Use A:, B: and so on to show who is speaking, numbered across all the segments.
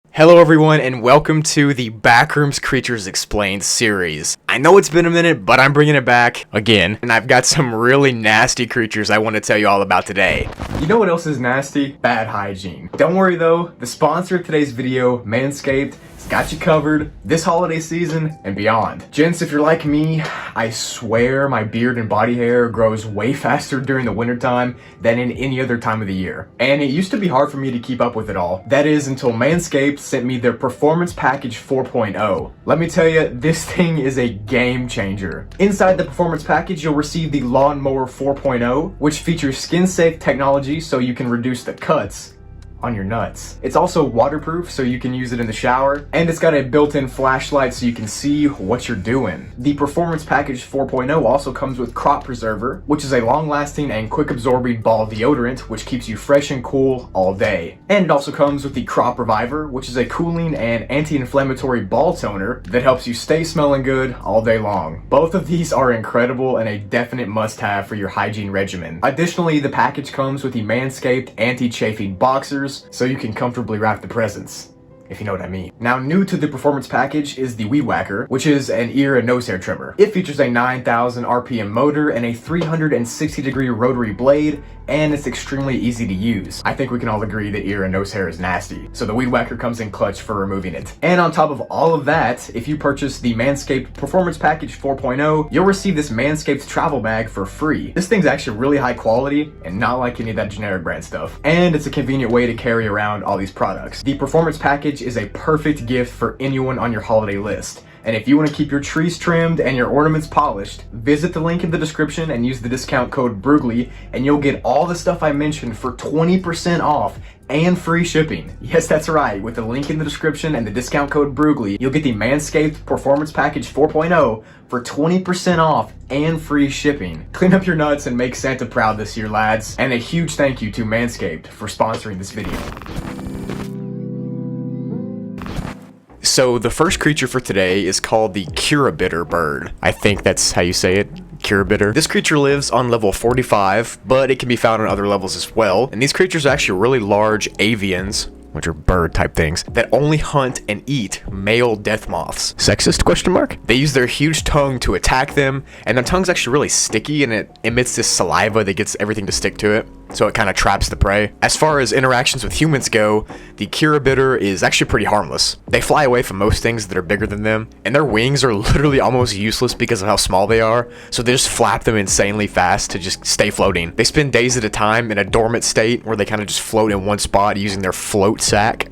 A: Hello everyone and welcome to the Backrooms Creatures Explained series. I know it's been a minute, but I'm bringing it back again, and I've got some really nasty creatures I want to tell you all about today. You know what else is nasty? Bad hygiene. Don't worry though, the sponsor of today's video, Manscaped, has got you covered this holiday season and beyond. Gents, if you're like me, I swear my beard and body hair grows way faster during the wintertime than in any other time of the year. And it used to be hard for me to keep up with it all. That is until Manscaped sent me their Performance Package 4.0. Let me tell you, this thing is a game changer. Inside the Performance Package, you'll receive the Lawnmower 4.0, which features skin-safe technology so you can reduce the cuts on your nuts. It's also waterproof so you can use it in the shower, and it's got a built-in flashlight so you can see what you're doing. The Performance Package 4.0 also comes with Crop Preserver, which is a long-lasting and quick-absorbing ball deodorant which keeps you fresh and cool all day. And it also comes with the Crop Reviver, which is a cooling and anti-inflammatory ball toner that helps you stay smelling good all day long. Both of these are incredible and a definite must-have for your hygiene regimen. Additionally, the package comes with the Manscaped anti-chafing boxers, so you can comfortably wrap the presents, if you know what I mean. Now, new to the Performance Package is the Weed Whacker, which is an ear and nose hair trimmer. It features a 9,000 RPM motor and a 360-degree rotary blade, and it's extremely easy to use. I think we can all agree that ear and nose hair is nasty, so the Weed Whacker comes in clutch for removing it. And on top of all of that, if you purchase the Manscaped Performance Package 4.0, you'll receive this Manscaped travel bag for free. This thing's actually really high quality and not like any of that generic brand stuff. And it's a convenient way to carry around all these products. The Performance Package is a perfect gift for anyone on your holiday list. And if you want to keep your trees trimmed and your ornaments polished, visit the link in the description and use the discount code BRUGLY, and you'll get all the stuff I mentioned for 20% off and free shipping. Yes, that's right. With the link in the description and the discount code BRUGLY, you'll get the Manscaped Performance Package 4.0 for 20% off and free shipping. Clean up your nuts and make Santa proud this year, lads. And a huge thank you to Manscaped for sponsoring this video. So the first creature for today is called the Curabitur bird. I think that's how you say it. Curabitur. This creature lives on level 45, but it can be found on other levels as well. And these creatures are actually really large avians, which are bird type things, that only hunt and eat male death moths. Sexist question mark? They use their huge tongue to attack them, and their tongue's actually really sticky and it emits this saliva that gets everything to stick to it. So it kind of traps the prey. As far as interactions with humans go, the Curabitur is actually pretty harmless. They fly away from most things that are bigger than them, and their wings are literally almost useless because of how small they are, so they just flap them insanely fast to just stay floating. They spend days at a time in a dormant state where they kind of just float in one spot using their float sack.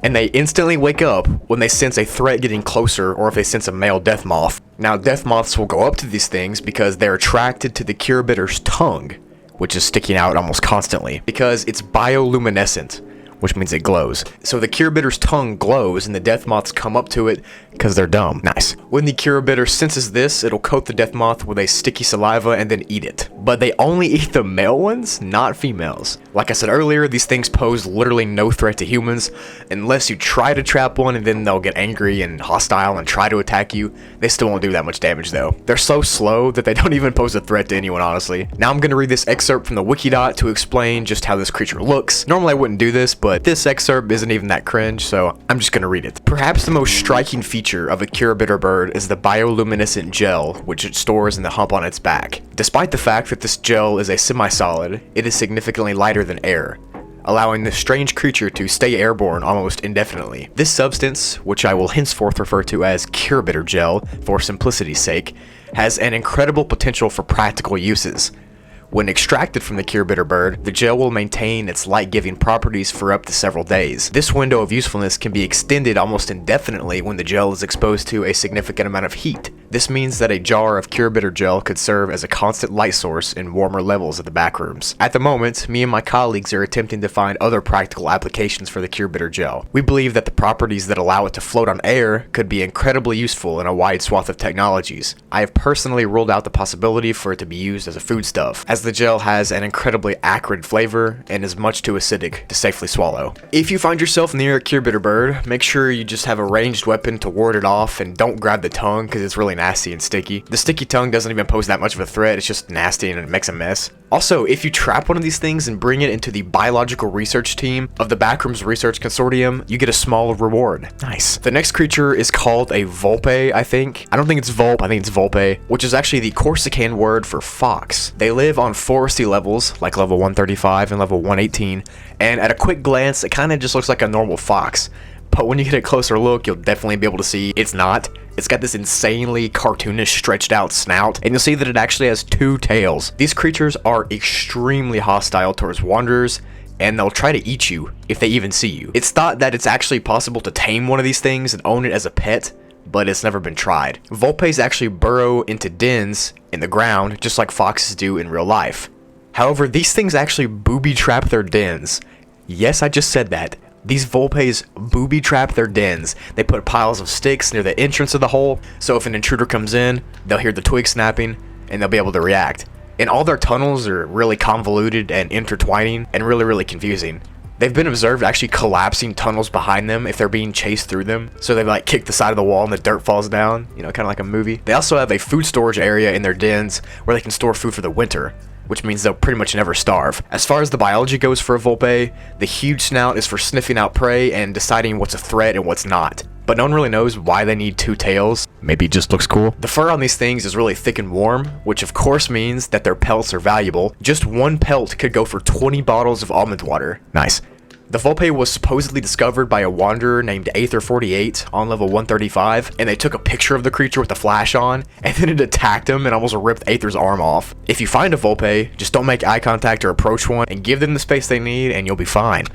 A: And they instantly wake up when they sense a threat getting closer or if they sense a male death moth. Now, death moths will go up to these things because they're attracted to the Curabitur's tongue, which is sticking out almost constantly, because it's bioluminescent, which means it glows. So the Curabitur's tongue glows and the death moths come up to it because they're dumb. Nice. When the Curabitur senses this, it'll coat the death moth with a sticky saliva and then eat it. But they only eat the male ones, not females. Like I said earlier, these things pose literally no threat to humans unless you try to trap one, and then they'll get angry and hostile and try to attack you. They still won't do that much damage though. They're so slow that they don't even pose a threat to anyone, honestly. Now I'm gonna read this excerpt from the Wikidot to explain just how this creature looks. Normally I wouldn't do this, but this excerpt isn't even that cringe, so I'm just gonna read it. Perhaps the most striking feature of a Curabitur bird is the bioluminescent gel which it stores in the hump on its back. Despite the fact that this gel is a semi-solid, it is significantly lighter than air, allowing this strange creature to stay airborne almost indefinitely. This substance, which I will henceforth refer to as Curabitur gel for simplicity's sake, has an incredible potential for practical uses. When extracted from the Curabitur bird, the gel will maintain its light-giving properties for up to several days. This window of usefulness can be extended almost indefinitely when the gel is exposed to a significant amount of heat. This means that a jar of Curabitur gel could serve as a constant light source in warmer levels of the Backrooms. At the moment, me and my colleagues are attempting to find other practical applications for the Curabitur gel. We believe that the properties that allow it to float on air could be incredibly useful in a wide swath of technologies. I have personally ruled out the possibility for it to be used as a foodstuff, as the gel has an incredibly acrid flavor and is much too acidic to safely swallow. If you find yourself near a Curabitur bird, make sure you just have a ranged weapon to ward it off and don't grab the tongue because it's really nasty and sticky. The sticky tongue doesn't even pose that much of a threat, it's just nasty and it makes a mess. Also, if you trap one of these things and bring it into the biological research team of the Backrooms Research Consortium, you get a small reward. Nice. The next creature is called a Volpe, I think. I don't think it's Volpe, I think it's Volpe, which is actually the Corsican word for fox. They live on foresty levels, like level 135 and level 118, and at a quick glance, it kind of just looks like a normal fox. But when you get a closer look, you'll definitely be able to see it's not. It's got this insanely cartoonish stretched out snout, and you'll see that it actually has 2 tails. These creatures are extremely hostile towards wanderers, and they'll try to eat you if they even see you. It's thought that it's actually possible to tame one of these things and own it as a pet, but it's never been tried. Volpes actually burrow into dens in the ground, just like foxes do in real life. However, these things actually booby trap their dens. Yes, I just said that. These Volpes booby trap their dens. They put piles of sticks near the entrance of the hole, so if an intruder comes in, they'll hear the twig snapping, and they'll be able to react. And all their tunnels are really convoluted and intertwining, and really confusing. They've been observed actually collapsing tunnels behind them if they're being chased through them, so they like kick the side of the wall and the dirt falls down, you know, kind of like a movie. They also have a food storage area in their dens where they can store food for the winter, which means they'll pretty much never starve. As far as the biology goes for a Volpe, the huge snout is for sniffing out prey and deciding what's a threat and what's not. But no one really knows why they need 2 tails. Maybe it just looks cool. The fur on these things is really thick and warm, which of course means that their pelts are valuable. Just 1 pelt could go for 20 bottles of almond water. Nice. The Volpe was supposedly discovered by a wanderer named Aether48 on level 135, and they took a picture of the creature with the flash on, and then it attacked him and almost ripped Aether's arm off. If you find a Volpe, just don't make eye contact or approach one, and give them the space they need, and you'll be fine.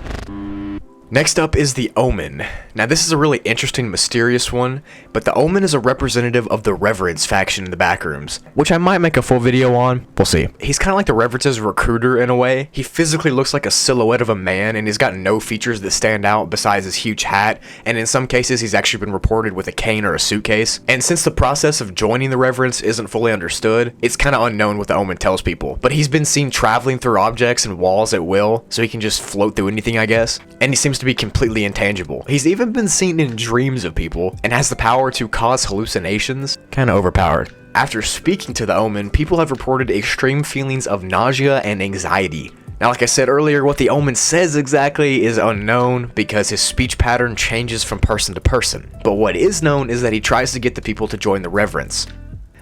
A: Next up is the Omen. Now this is a really interesting, mysterious one, but the Omen is a representative of the Reverence faction in the Backrooms, which I might make a full video on. We'll see. He's kind of like the Reverence's recruiter in a way. He physically looks like a silhouette of a man, and he's got no features that stand out besides his huge hat, and in some cases he's actually been reported with a cane or a suitcase. And since the process of joining the Reverence isn't fully understood, it's kind of unknown what the Omen tells people. But he's been seen traveling through objects and walls at will, so he can just float through anything, I guess. And he seems to be completely intangible. He's even been seen in dreams of people and has the power to cause hallucinations. Kinda overpowered. After speaking to the Omen, people have reported extreme feelings of nausea and anxiety. Now, like I said earlier, what the Omen says exactly is unknown because his speech pattern changes from person to person. But what is known is that he tries to get the people to join the Reverence.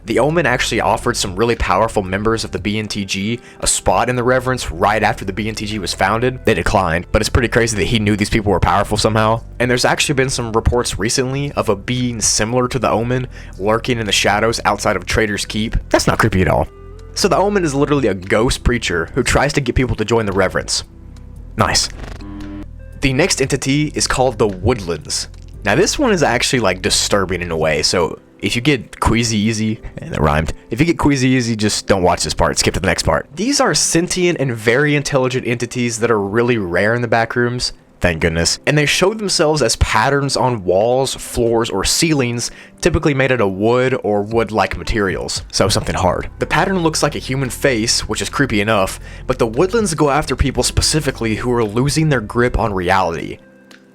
A: The Omen actually offered some really powerful members of the BNTG a spot in the Reverence right after the BNTG was founded. They declined, but it's pretty crazy that he knew these people were powerful somehow. And there's actually been some reports recently of a being similar to the Omen lurking in the shadows outside of Trader's Keep. That's not creepy at all. So the Omen is literally a ghost preacher who tries to get people to join the Reverence. Nice. The next entity is called the Woodlins. Now this one is actually like disturbing in a way, so if you get queasy easy, and that rhymed, if you get queasy easy, just don't watch this part, skip to the next part. These are sentient and very intelligent entities that are really rare in the Backrooms, thank goodness, and they show themselves as patterns on walls, floors, or ceilings, typically made out of wood or wood-like materials, so something hard. The pattern looks like a human face, which is creepy enough, but the Woodlins go after people specifically who are losing their grip on reality.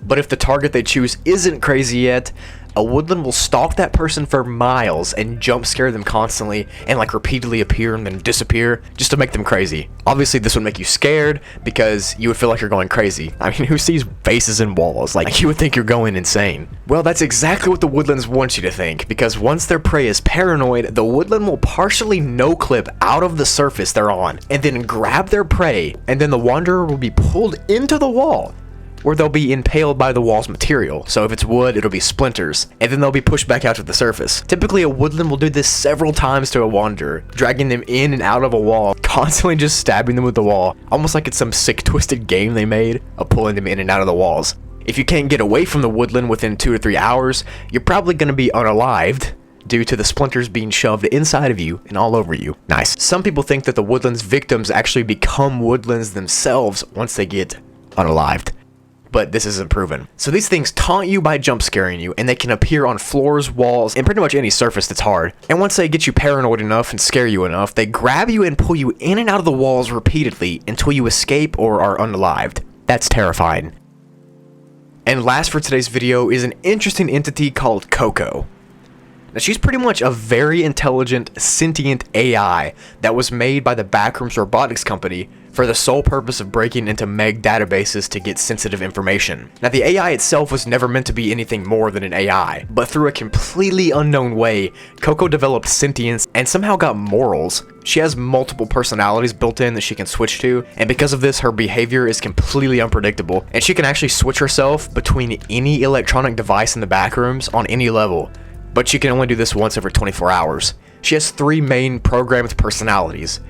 A: But if the target they choose isn't crazy yet, a Woodland will stalk that person for miles and jump scare them constantly and like repeatedly appear and then disappear just to make them crazy. Obviously this would make you scared because you would feel like you're going crazy. I mean, who sees faces in walls? Like, you would think you're going insane. Well, that's exactly what the Woodlands want you to think, because once their prey is paranoid, the Woodland will partially no-clip out of the surface they're on and then grab their prey, and then the Wanderer will be pulled into the wall, where they'll be impaled by the wall's material. So if it's wood, it'll be splinters, and then they'll be pushed back out to the surface. Typically, a Woodland will do this several times to a Wanderer, dragging them in and out of a wall, constantly just stabbing them with the wall, almost like it's some sick, twisted game they made of pulling them in and out of the walls. If you can't get away from the Woodland within 2 to 3 hours, you're probably going to be unalived due to the splinters being shoved inside of you and all over you. Nice. Some people think that the Woodland's victims actually become Woodlands themselves once they get unalived. but this isn't proven. So these things taunt you by jump scaring you, and they can appear on floors, walls, and pretty much any surface that's hard. And once they get you paranoid enough and scare you enough, they grab you and pull you in and out of the walls repeatedly until you escape or are unalived. That's terrifying. And last for today's video is an interesting entity called Koko. Now, she's pretty much a very intelligent, sentient AI that was made by the Backrooms robotics company for the sole purpose of breaking into Meg databases to get sensitive information. Now, the AI itself was never meant to be anything more than an AI, but through a completely unknown way, Koko developed sentience and somehow got morals. She has multiple personalities built in that she can switch to, and because of this, her behavior is completely unpredictable, and she can actually switch herself between any electronic device in the Backrooms on any level. But she can only do this once every 24 hours. She has 3 main programmed personalities: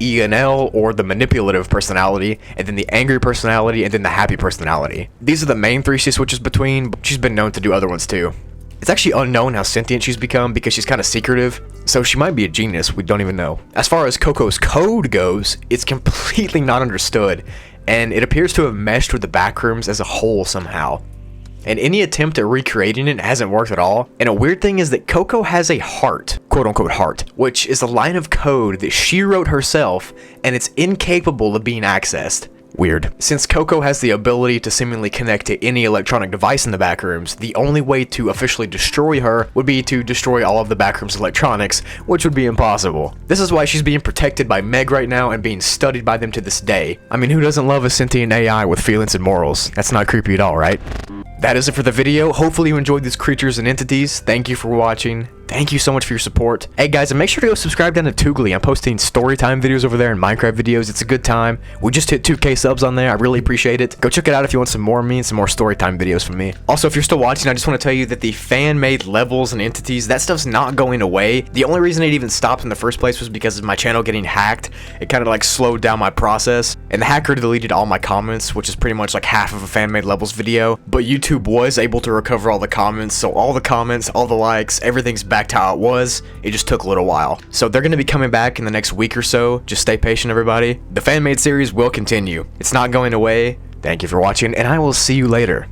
A: ENL, or the manipulative personality, and then the angry personality, and then the happy personality. These are the main 3 she switches between, but she's been known to do other ones too. It's actually unknown how sentient she's become because she's kind of secretive, so she might be a genius, we don't even know. As far as Koko's code goes, it's completely not understood, and it appears to have meshed with the Backrooms as a whole somehow. And any attempt at recreating it hasn't worked at all. And a weird thing is that Koko has a heart, quote unquote heart, which is a line of code that she wrote herself, and it's incapable of being accessed. Weird. Since Koko has the ability to seemingly connect to any electronic device in the Backrooms, the only way to officially destroy her would be to destroy all of the Backrooms electronics, which would be impossible. This is why she's being protected by Meg right now and being studied by them to this day. I mean, who doesn't love a sentient AI with feelings and morals? That's not creepy at all, right? That is it for the video. Hopefully you enjoyed these creatures and entities. Thank you for watching. Thank you so much for your support. Hey guys, and make sure to go subscribe down to Toogly. I'm posting storytime videos over there and Minecraft videos. It's a good time. We just hit 2K subs on there. I really appreciate it. Go check it out if you want some more of me and some more storytime videos from me. Also, if you're still watching, I just want to tell you that the fan-made levels and entities, that stuff's not going away. The only reason it even stopped in the first place was because of my channel getting hacked. It kind of like slowed down my process. And the hacker deleted all my comments, which is pretty much like half of a fan-made levels video. But YouTube was able to recover all the comments, so all the comments, all the likes, everything's back to how it was. It just took a little while. So they're going to be coming back in the next week or so. Just stay patient, everybody. The fan-made series will continue. It's not going away. Thank you for watching, and I will see you later.